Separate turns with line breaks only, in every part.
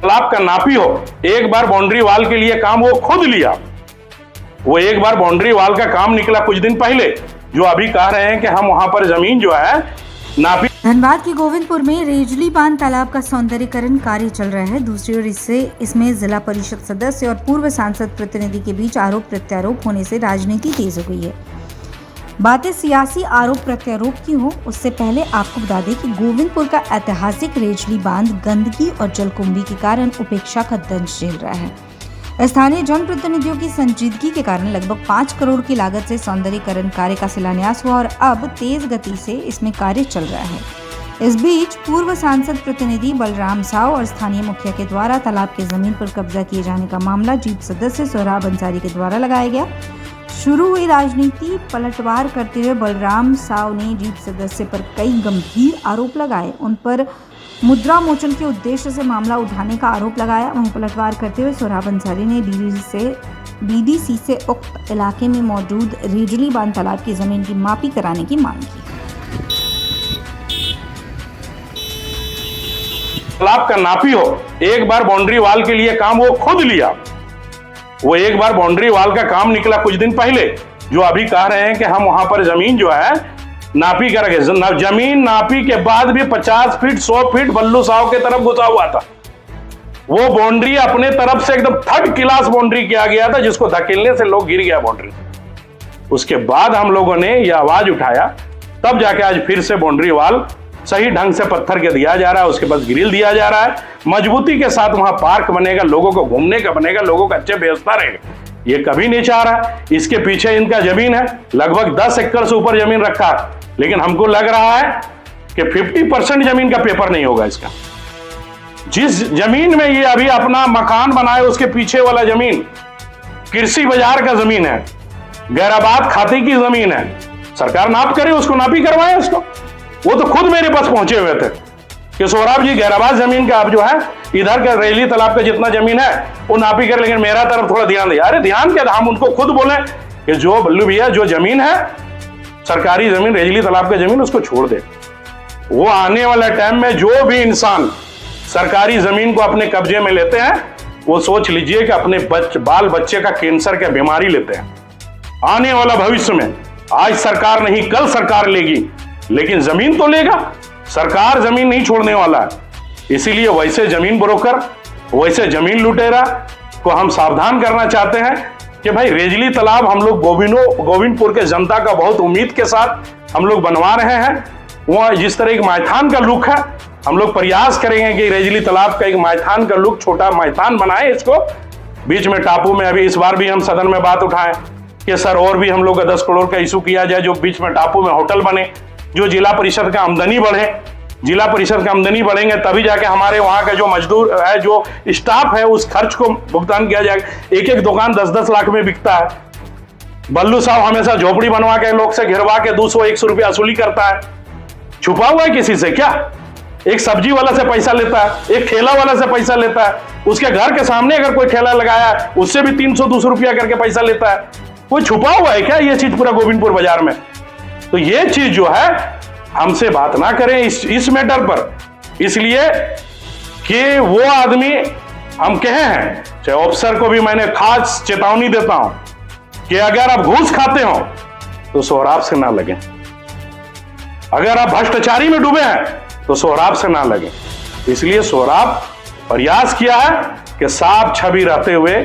तालाब का नापी हो, एक बार बाउंड्री वॉल के लिए काम वो खुद लिया। वो एक बार बाउंड्री वॉल का काम निकला कुछ दिन पहले, जो अभी कह रहे हैं कि हम वहां पर जमीन जो है नापी।
धनबाद के गोविंदपुर में रेजली बांध तालाब का सौंदर्यीकरण कार्य चल रहा है। दूसरी ओर इसमें जिला परिषद सदस्य और पूर्व सांसद प्रतिनिधि के बीच आरोप प्रत्यारोप होने से राजनीति तेज हो गई है। बातें सियासी आरोप प्रत्यारोप की हो, उससे पहले आपको बता दें कि गोविंदपुर का ऐतिहासिक रेजली बांध गंदगी और जलकुंभी के कारण उपेक्षा का दंश झेल रहा है। स्थानीय जनप्रतिनिधियों की संजीदगी के कारण लगभग 5 करोड़ की लागत से सौंदर्यीकरण कार्य का शिलान्यास हुआ और अब तेज गति से इसमें कार्य चल रहा है। इस बीच पूर्व सांसद प्रतिनिधि बलराम साव और स्थानीय मुखिया के द्वारा तालाब की जमीन पर कब्जा किए जाने का मामला जीप सदस्य सोहराब अंसारी के द्वारा लगाया गया। शुरू हुई राजनीति पलटवार करते हुए बलराम साव ने जीप सदस्य पर कई गंभीर आरोप लगाए। उन पर मुद्रा मोचन के उद्देश्य से मामला उठाने का आरोप लगाया। वहीं पलटवार करते हुए सोहराब अंसारी ने डीडीसी से उक्त इलाके में मौजूद रेजली बांध तालाब की जमीन की मापी कराने की मांग की।
तालाब का नापी हो, एक बार बाउंड्री वॉल के लिए काम वो खुद लिया। वो एक बार बाउंड्री वॉल का काम निकला कुछ दिन पहले, जो अभी कह रहे हैं कि हम वहां पर जमीन जो है नापी करेंगे। जमीन नापी के बाद भी 50 फीट 100 फीट बल्लू साहब के तरफ घुसा हुआ था। वो बाउंड्री अपने तरफ से एकदम 3rd क्लास बाउंड्री किया गया था, जिसको धकेलने से लोग गिर गया बाउंड्री। उसके बाद हम लोगों ने यह आवाज उठाया, तब जाके आज फिर से बाउंड्री वॉल सही ढंग से पत्थर के दिया जा रहा है, उसके बाद ग्रिल दिया जा रहा है, मजबूती के साथ वहां पार्क बनेगा, लोगों को घूमने का बनेगा, लोगों का अच्छे व्यवस्था रहेगा। ये कभी नहीं चाह रहा। इसके पीछे इनका जमीन है, लगभग 10 एकड़ से ऊपर जमीन रखा है, लेकिन हमको लग रहा है कि 50% जमीन का पेपर नहीं होगा इसका। जिस जमीन में ये अभी अपना मकान बनाए, उसके पीछे वाला जमीन कृषि बाजार का जमीन है, गैराबाद खाती की जमीन है। सरकार नाप करे, उसको नापी करवाए उसको। वो तो खुद मेरे पास पहुंचे हुए थे कि सोहराब जी गैराबाद जमीन का आप जो है इधर का रेजली तालाब का जितना जमीन है वो नापी कर, लेकिन मेरा तरफ थोड़ा ध्यान दिया। अरे ध्यान क्या, हम उनको खुद बोले कि जो बल्लू भैया जो जमीन है सरकारी जमीन रेजली तालाब का जमीन उसको छोड़ दे। वो आने वाला टाइम में जो भी इंसान सरकारी जमीन को अपने कब्जे में लेते हैं, वो सोच लीजिए कि अपने बाल बच्चे का कैंसर का बीमारी लेते हैं। आने वाला भविष्य में आज सरकार नहीं कल सरकार लेगी, लेकिन जमीन तो लेगा। सरकार जमीन नहीं छोड़ने वाला है। इसीलिए वैसे जमीन ब्रोकर, वैसे जमीन लुटेरा को हम सावधान करना चाहते हैं कि भाई रेजली तालाब हम लोग गोविंदपुर के जनता का बहुत उम्मीद के साथ हम लोग बनवा रहे हैं। वह जिस तरह एक मैदान का लुक है, हम लोग प्रयास करेंगे कि रेजली तालाब का एक मैदान का लुक, छोटा मैदान बनाए इसको। बीच में टापू में अभी इस बार भी हम सदन में बात उठाएं कि सर और भी हम लोग का 10 करोड़ का इशू किया जाए, जो बीच में टापू में होटल बने, जो जिला परिषद का आमदनी बढ़े। जिला परिषद का आमदनी बढ़ेंगे तभी जाके हमारे वहां का जो मजदूर है, जो स्टाफ है, उस खर्च को भुगतान किया जाएगा। एक एक दुकान 10-10 लाख में बिकता है। बल्लू साहब हमेशा झोपड़ी बनवा के लोग से घिरवा के 200-100 रुपया वसूली करता है। छुपा हुआ है किसी से क्या? एक सब्जी वाला से पैसा लेता है, एक ठेला वाला से पैसा लेता है, उसके घर के सामने अगर कोई ठेला लगाया उससे भी 300-200 रुपया करके पैसा लेता है। कोई छुपा हुआ है क्या ये चीज पूरा गोविंदपुर बाजार में? तो ये चीज जो है हमसे बात ना करें इस मैटर पर, इसलिए कि वो आदमी हम कहे हैं, चाहे ऑफिसर को भी मैंने खास चेतावनी देता हूं कि अगर आप घूस खाते हो तो सोहराब से ना लगे। अगर आप भ्रष्टाचारी में डूबे हैं तो सोहराब से ना लगे। इसलिए सोहराब प्रयास किया है कि साफ छवि रहते हुए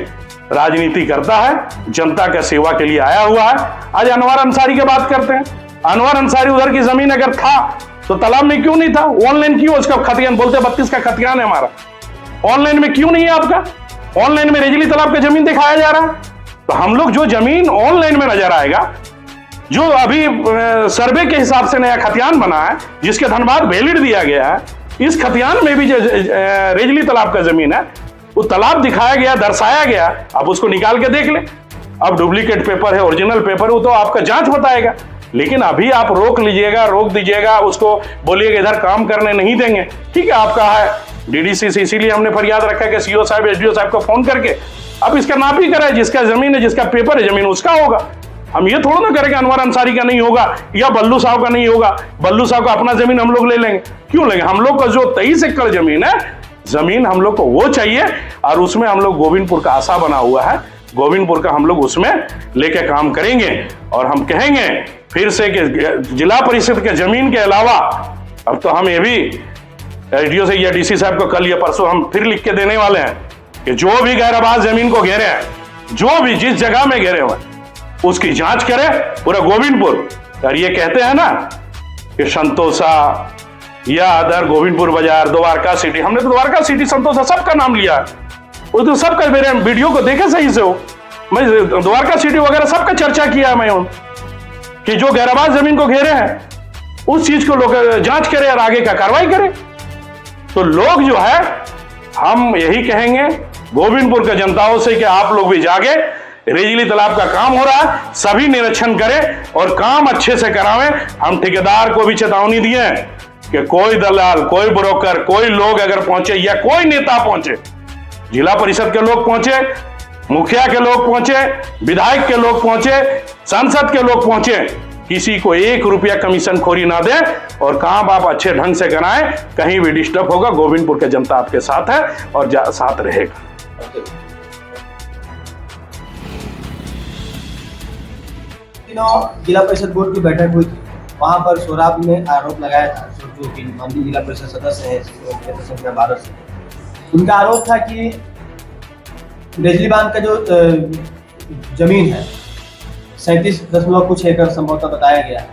राजनीति करता है, जनता का सेवा के लिए आया हुआ है। आज अनवर अंसारी की बात करते हैं। अनवर अंसारी उधर की जमीन अगर था तो तालाब में क्यों नहीं था? ऑनलाइन क्यों उसका खतियान बोलते 32 का खतियान है हमारा, ऑनलाइन में क्यों नहीं है आपका? ऑनलाइन में रेजली तालाब का जमीन दिखाया जा रहा है। तो हम लोग जो जमीन ऑनलाइन में नजर आएगा, जो अभी सर्वे के हिसाब से नया खतियान बना है, जिसके धनबाद वैलिड दिया गया है, इस खतियान में भी जो रेजली तालाब का जमीन है वो तालाब दिखाया गया, दर्शाया गया। अब उसको निकाल के देख ले। अब डुप्लीकेट पेपर है, ओरिजिनल पेपर, वो तो आपका जांच बताएगा। लेकिन अभी आप रोक लीजिएगा, रोक दीजिएगा, उसको बोलिएगा इधर काम करने नहीं देंगे। ठीक है, आपका है डीडीसी से, इसीलिए हमने फरियाद रखा कि सीओ साहब, एसडीओ साहब को फोन करके अब इसका नापी कराए। जिसका जमीन है, जिसका पेपर है जमीन, उसका होगा। हम ये थोड़ा ना करें कि अनवर अंसारी का नहीं होगा या बल्लू साहब का नहीं होगा, बल्लू साहब का अपना जमीन हम लोग ले लेंगे। क्यों लेंगे? हम लोग का जो 23 एकड़ जमीन है, जमीन हम लोग को वो चाहिए, और उसमें हम लोग गोविंदपुर का आशा बना हुआ है, गोविंदपुर का हम लोग उसमें लेके काम करेंगे। और हम कहेंगे फिर से कि जिला परिषद के जमीन के अलावा अब तो हम ये भी एसडीओ से या डीसी साहब को कल या परसों हम फिर लिख के देने वाले हैं कि जो भी गैरबाज जमीन को घेरे हैं, जो भी जिस जगह में घेरे हुए उसकी जांच करे पूरा गोविंदपुर। और ये कहते हैं ना कि संतोषा या अदर गोविंदपुर बाजार, द्वारका सिटी, हमने तो द्वारका सिटी, संतोषा सबका नाम लिया है। वो तो सबका मेरे वीडियो को देखे सही से हो, मैं द्वारका सिटी वगैरह सबका चर्चा किया मैं कि जो गैरबाज जमीन को घेरे हैं उस चीज को लोग जांच करें और आगे का कार्रवाई करें। तो लोग जो है, हम यही कहेंगे गोविंदपुर के जनताओं से कि आप लोग भी जागे, रेजली तालाब का काम हो रहा है, सभी निरीक्षण करें और काम अच्छे से करावें। हम ठेकेदार को भी चेतावनी दिए हैं कि कोई दलाल, कोई ब्रोकर, कोई लोग अगर पहुंचे या कोई नेता पहुंचे, जिला परिषद के लोग पहुंचे, मुखिया के लोग पहुंचे, विधायक के लोग पहुंचे, सांसद के लोग पहुंचे, किसी को 1 रुपया कमीशन खोरी ना दें और काम आप अच्छे ढंग से कराएं। कहीं भी डिस्टर्ब होगा, गोविंदपुर के जनता आपके साथ है और साथ रहेगा।
जिला परिषद बोर्ड की बैठक हुई थी, वहां पर सोराब ने आरोप लगाया था, जो कि माननीय जिला परिषद सदस्य है संख्या 12 से, उनका आरोप था कि रेजली बांध का जो जमीन है 37 कुछ एकड़ संभवतः बताया गया है।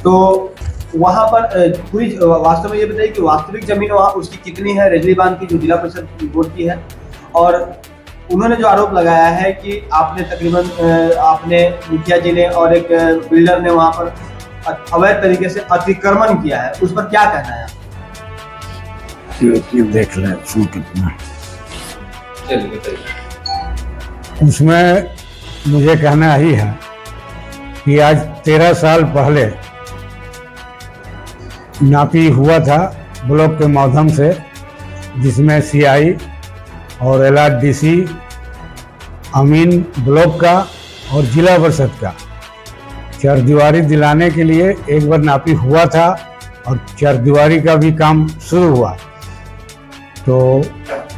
तो वहां पर पूरी वास्तव में ये बताइए कि वास्तविक जमीन वहां उसकी कितनी है, रेजली बांध की जो जिला परिषद बोर्ड की है। और उन्होंने जो आरोप लगाया है कि आपने तकरीबन आपने मुखिया जी ने और एक बिल्डर ने वहां पर अवैध तरीके से अतिक्रमण किया है, उस पर क्या कहना है?
देख लें कितना उसमें मुझे कहना ही है कि आज 13 साल पहले नापी हुआ था ब्लॉक के माध्यम से, जिसमें सीआई और एलआरडीसी, अमीन ब्लॉक का और जिला परिषद का चरदीवारी दिलाने के लिए एक बार नापी हुआ था और चरदीवारी का भी काम शुरू हुआ। तो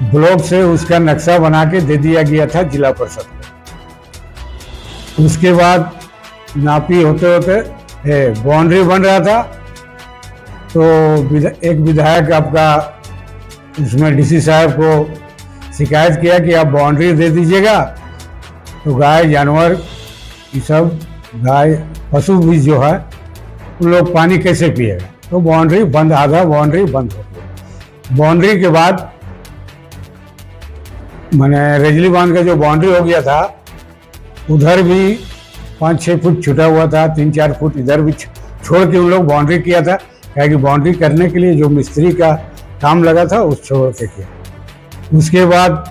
ब्लॉक से उसका नक्शा बना के दे दिया गया था जिला परिषद को। उसके बाद नापी होते होते बाउंड्री बन रहा था, तो एक विधायक आपका उसमें डीसी साहब को शिकायत किया कि आप बाउंड्री दे दीजिएगा, तो गाय जानवर ये सब गाय पशु भी जो है उन लोग पानी कैसे पिएगा। तो बाउंड्री बंद, आधा बाउंड्री बंद हो गया। बाउंड्री के बाद मैंने रेजली बांध का जो बाउंड्री हो गया था, उधर भी 5-6 फुट छुटा हुआ था, 3-4 फुट इधर भी छोड़ के उन लोग बाउंड्री किया था, क्योंकि बाउंड्री करने के लिए जो मिस्त्री का काम लगा था उस छोड़ के किया। उसके बाद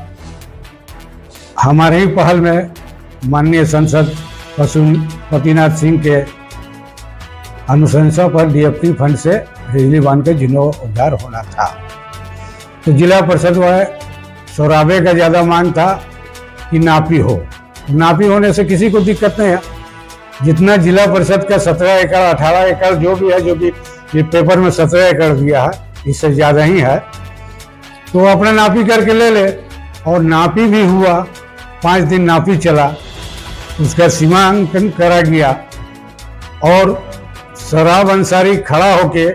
हमारे ही पहल में माननीय सांसद पशुपतिनाथ सिंह के अनुशंसा पर डीएफटी फंड से रेजली बांध का जीर्णोद्धार होना था। तो जिला परिषद व सोराबे का ज़्यादा मांग था कि नापी हो। नापी होने से किसी को दिक्कत नहीं है। जितना जिला परिषद का 17 एकड़ 18 एकड़ जो भी है, जो कि ये पेपर में 17 एकड़ दिया है, इससे ज़्यादा ही है, तो अपना नापी करके ले ले। और नापी भी हुआ, 5 दिन नापी चला, उसका सीमांकन करा गया और सोराब अंसारी खड़ा होके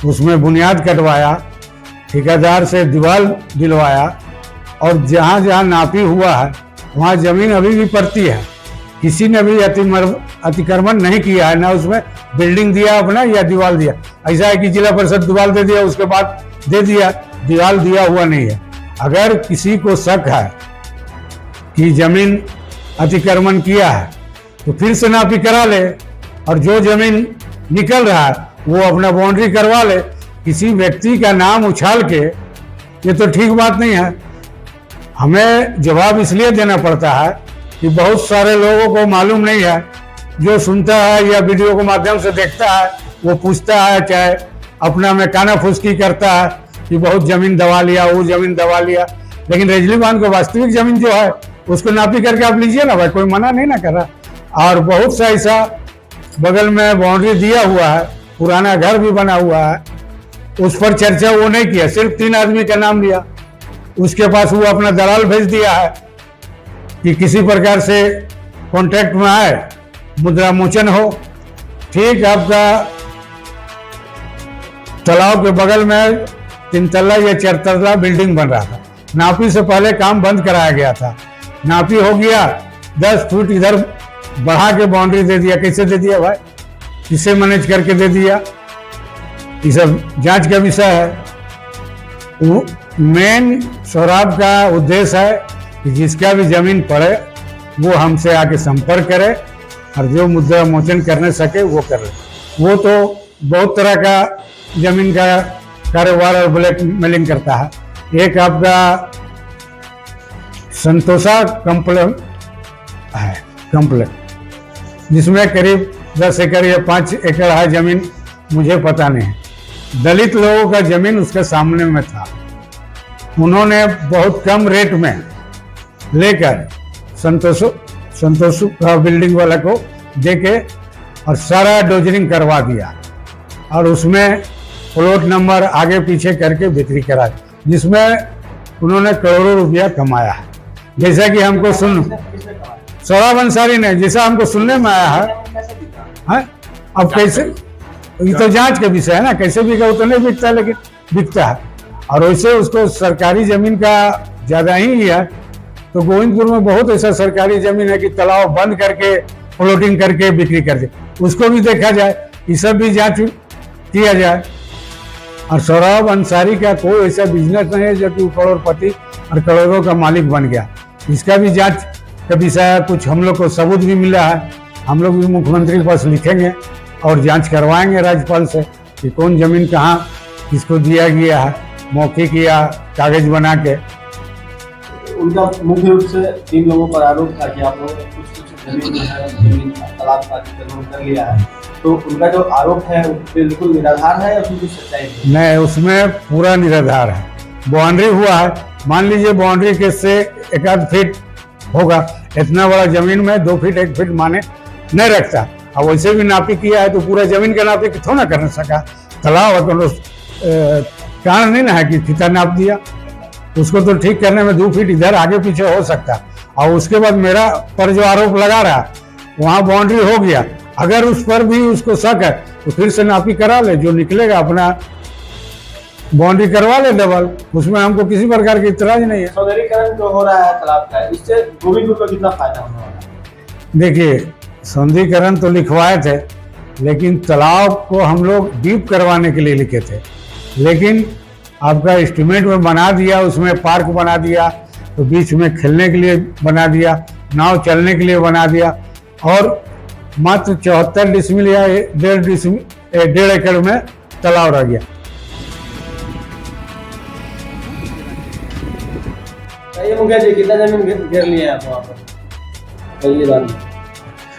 उसमें बुनियाद कटवाया, ठेकेदार से दीवार दिलवाया और जहाँ जहाँ नापी हुआ है वहाँ ज़मीन अभी भी पड़ती है। किसी ने भी अतिक्रमण नहीं किया है, ना उसमें बिल्डिंग दिया अपना या दीवार दिया। ऐसा है कि जिला परिषद दीवार दे दिया, उसके बाद दे दिया, दीवार दिया हुआ नहीं है। अगर किसी को शक है कि जमीन अतिक्रमण किया है तो फिर से नापी करा ले, और जो जमीन निकल रहा है वो अपना बाउंड्री करवा ले। किसी व्यक्ति का नाम उछाल के, ये तो ठीक बात नहीं है। हमें जवाब इसलिए देना पड़ता है कि बहुत सारे लोगों को मालूम नहीं है, जो सुनता है या वीडियो के माध्यम से देखता है वो पूछता है, चाहे अपना में काना फुसकी करता है कि बहुत ज़मीन दबा लिया, वो ज़मीन दबा लिया। लेकिन रेजली बांध को वास्तविक ज़मीन जो है उसको नापी करके आप लीजिए ना भाई, कोई मना नहीं ना कर रहा। और बहुत सा ऐसा बगल में बाउंड्री दिया हुआ है, पुराना घर भी बना हुआ है, उस पर चर्चा वो नहीं किया, सिर्फ 3 आदमी का नाम लिया। उसके पास वो अपना दलाल भेज दिया है कि किसी प्रकार से कॉन्ट्रैक्ट में आए, मुद्रा मोचन हो। ठीक आपका तालाब के बगल में 3 तल्ला या 4 तल्ला बिल्डिंग बन रहा था, नापी से पहले काम बंद कराया गया था। नापी हो गया, 10 फुट इधर बढ़ा के बाउंड्री दे दिया। कैसे दे दिया भाई, किसे मैनेज करके दे दिया, ये सब जांच का विषय है। मेन सौराब का उद्देश्य है कि जिसका भी जमीन पड़े वो हमसे आके संपर्क करे और जो मुद्रा मोचन करने सके वो करे। वो तो बहुत तरह का जमीन का कारोबार और ब्लैक मेलिंग करता है। एक आपका संतोषा कॉम्प्लेक्स है, कॉम्प्लेक्स जिसमें करीब 10 एकड़ या 5 एकड़ है जमीन, मुझे पता नहीं। दलित लोगों का जमीन उसके सामने में था, उन्होंने बहुत कम रेट में लेकर संतोष बिल्डिंग वाला को देके और सारा डोजरिंग करवा दिया और उसमें प्लॉट नंबर आगे पीछे करके बिक्री करा, जिसमें उन्होंने करोड़ों रुपया कमाया है। जैसा कि हमको सौरभ अंसारी ने, जैसा हमको सुनने में आया है। अब कैसे, ये तो जांच का विषय है ना, कैसे बिका वो तो नहीं बिकता है, लेकिन बिकता है। और वैसे उसको सरकारी जमीन का ज्यादा ही है। तो गोविंदपुर में बहुत ऐसा सरकारी जमीन है कि तालाब बंद करके प्लॉटिंग करके बिक्री कर दे, उसको भी देखा जाए, ये सब भी जांच किया जाए। और सौरभ अंसारी का कोई ऐसा बिजनेस नहीं है जो कि करोड़पति और करोड़ों का मालिक बन गया, इसका भी जांच का विषय है। कुछ हम लोग को सबूत भी मिला है, हम लोग भी मुख्यमंत्री के पास लिखेंगे और जांच करवाएंगे राज्यपाल से कि कौन जमीन कहाँ किसको दिया गया है, मौखिक या कागज बना के।
उनका मुख्य रूप से 3 लोगों पर आरोप था कि आप लोगों ने कुछ जमीन तालाब का अतिक्रमण कर लिया है। तो उनका जो आरोप है वो बिल्कुल निराधार है या उसमें कुछ सच्चाई है?
नहीं, उसमें पूरा निराधार है। बाउंड्री हुआ है, मान लीजिए बाउंड्री के से 1 फीट होगा, इतना बड़ा जमीन में 2 फीट 1 फीट माने नहीं रखता। अब वैसे भी नापी किया है तो पूरा जमीन का नापी थोड़ा ना कर सका। तालाब कारण नहीं ना है कि फीता नाप दिया, उसको तो ठीक करने में 2 फीट इधर आगे पीछे हो सकता। और उसके बाद मेरा पर जो आरोप लगा रहा, वहाँ बाउंड्री हो गया, अगर उस पर भी उसको शक है तो फिर से नापी करा ले, जो निकलेगा अपना बाउंड्री करवा ले डबल, उसमें हमको किसी प्रकार की इतराज नहीं है।
सौंदर्यीकरण जो हो रहा है तालाब का, इससे गोविंदपुर को कितना फायदा होने वाला है?
देखिए, सौंदर्यीकरण तो लिखवाए थे, लेकिन तालाब को हम लोग डीप करवाने के लिए लिखे थे, लेकिन आपका एस्टीमेट में बना दिया, उसमें पार्क बना दिया, तो बीच में खेलने के लिए बना दिया, नाव चलने के लिए बना दिया, और मात्र 74 डिसमिल या 1.5 एकड़ में तालाब रह गया।
मुखिया जी, कितना जमीन घेर लिया आप वहाँ पर?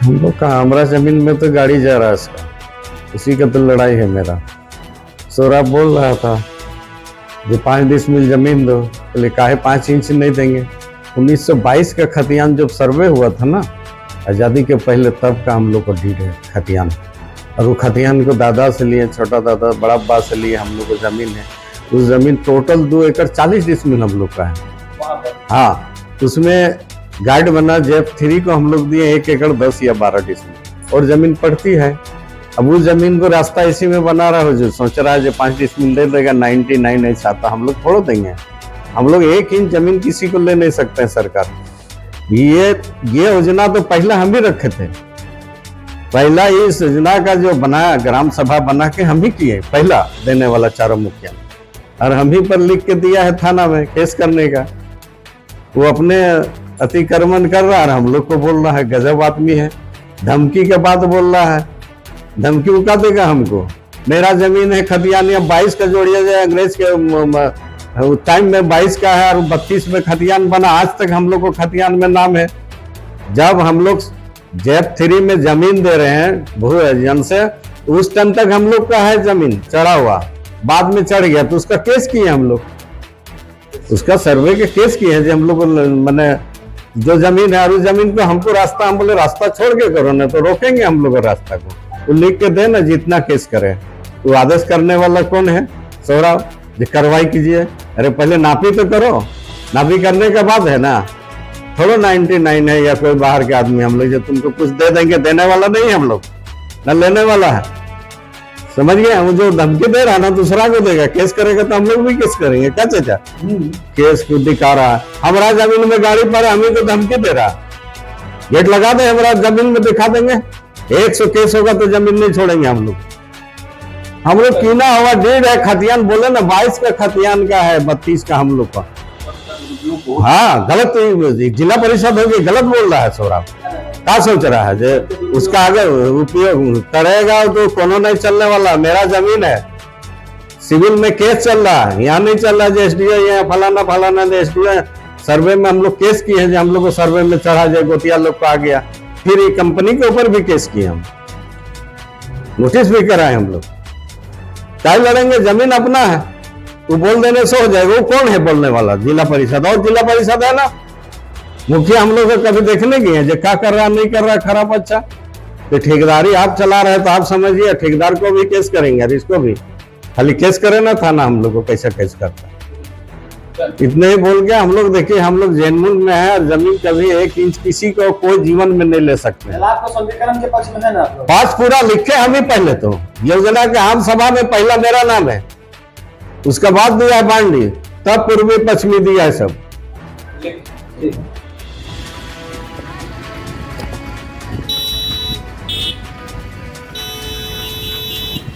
हम लोग का हमारा जमीन में तो गाड़ी जा रहा है इसका, उसी का तो लड़ाई है मेरा। सौरभ बोल रहा था जो 5 डिसमिल जमीन दो, बोले काहे 5 इंच नहीं देंगे। 1922 का खतियान जब सर्वे हुआ था ना, आज़ादी के पहले, तब का हम लोग को डीड है खतियान, और वो खतियान को दादा से लिए, छोटा दादा बड़ा अब्बा से लिए हम लोग को ज़मीन है। उस ज़मीन टोटल 2 एकड़ 40 डिसमिल हम लोग का है। हाँ, उसमें गाइड बना JF3 को हम लोग दिए 1 एकड़ 10 या 12 डिसमिल, और ज़मीन पड़ती है। अब उस ज़मीन को रास्ता इसी में बना रहा हो, जो सोच रहा है जो 5 डिसमिल दे देगा 99 नहीं चाहता, हम लोग छोड़ देंगे। हम लोग 1 इंच जमीन किसी को ले नहीं सकते हैं। सरकार ये योजना तो पहला हम ही रखे थे, पहला इस योजना का जो बनाया, ग्राम सभा बना के हम ही किए, पहला देने वाला चारों मुखिया, और हम ही पर लिख के दिया है थाना में केस करने का। वो अपने अतिक्रमण कर रहा है, हम लोग को बोल रहा है गजब आदमी है, धमकी के बात बोल रहा है। धमकी उका देगा हमको, मेरा जमीन है खतियान, या 22 का जोड़िया जाए, अंग्रेज के टाइम में 22 का है और 32 में खतियान बना, आज तक हम लोग को खतियान में नाम है। जब हम लोग JF3 में जमीन दे रहे हैं भूजन से, उस टाइम तक हम लोग का है जमीन चढ़ा हुआ, बाद में चढ़ गया तो उसका केस किए हम लोग, उसका सर्वे के केस किए हैं, जो हम लोग मैंने जो जमीन है और उस जमीन को हमको रास्ता, हम बोले रास्ता छोड़ के करो ना, तो रोकेंगे हम लोग रास्ता को। तो लिख के दे ना, जितना केस करे। तो आदेश करने वाला कौन है? सौरभ जी, कार्रवाई कीजिए। अरे पहले नापी तो करो, नापी करने के बाद है ना, थोड़ा 99 है या कोई बाहर के आदमी हम लोग जो तुमको कुछ दे देंगे, देने वाला नहीं है हम लोग, ना लेने वाला है। समझ गए? हम जो धमकी दे रहा है ना, दूसरा को देगा, केस करेगा तो हम लोग भी केस करेंगे। क्या चाचा? केस को दिखा रहा है, हमारा जमीन में गाड़ी पर हमें तो धमकी दे रहा। गेट लगा दे, हमारा जमीन में दिखा देंगे, 100 केस होगा तो जमीन नहीं छोड़ेंगे हम लोग। हम लोग कीना हुआ डेढ़ है खतियान, बोले ना 22 का खतियान का है, 32 का हम लोग का। हाँ गलत, जिला परिषद होगी, गलत बोल रहा है सौरभ। क्या सोच रहा है जो उसका अगर उपयोग करेगा तो कोनो नहीं चलने वाला। मेरा जमीन है, सिविल में केस चल रहा है, यहाँ नहीं चल रहा है एसडीओ या फलाना फलाना एसडीओ सर्वे में हम लोग केस किए हैं, हम लोग को सर्वे में चढ़ा जाए, गोतिया लोग को आ गया। फिर ये कंपनी के ऊपर भी केस किए, हम नोटिस भी कराए हम लोग। क्या लड़ेंगे? जमीन अपना है, तो बोल देने से हो जाएगा। वो कौन है बोलने वाला? जिला परिषद। और जिला परिषद है ना, मुखिया हम लोग को कभी देखने गए हैं जो क्या कर रहा नहीं कर रहा खराब अच्छा। तो ठेकेदारी आप चला रहे तो आप समझिए, ठेकेदार को भी केस करेंगे और इसको भी। खाली केस करे ना थाना हम लोग को कैसा केस करता। इतने ही बोल के हम लोग देखिए, हम लोग जैनमुन में है और जमीन कभी 1 इंच किसी को कोई जीवन में नहीं ले सकते।
तालाब को सौंदर्यीकरण के पक्ष में है ना आप लोग?
पास पूरा लिखे हम ही पहले, तो योजना के आम सभा में पहला मेरा नाम है, उसके बाद दिया है बांडी, तब पूर्वी पश्चिमी दिया है सब।
ठीक।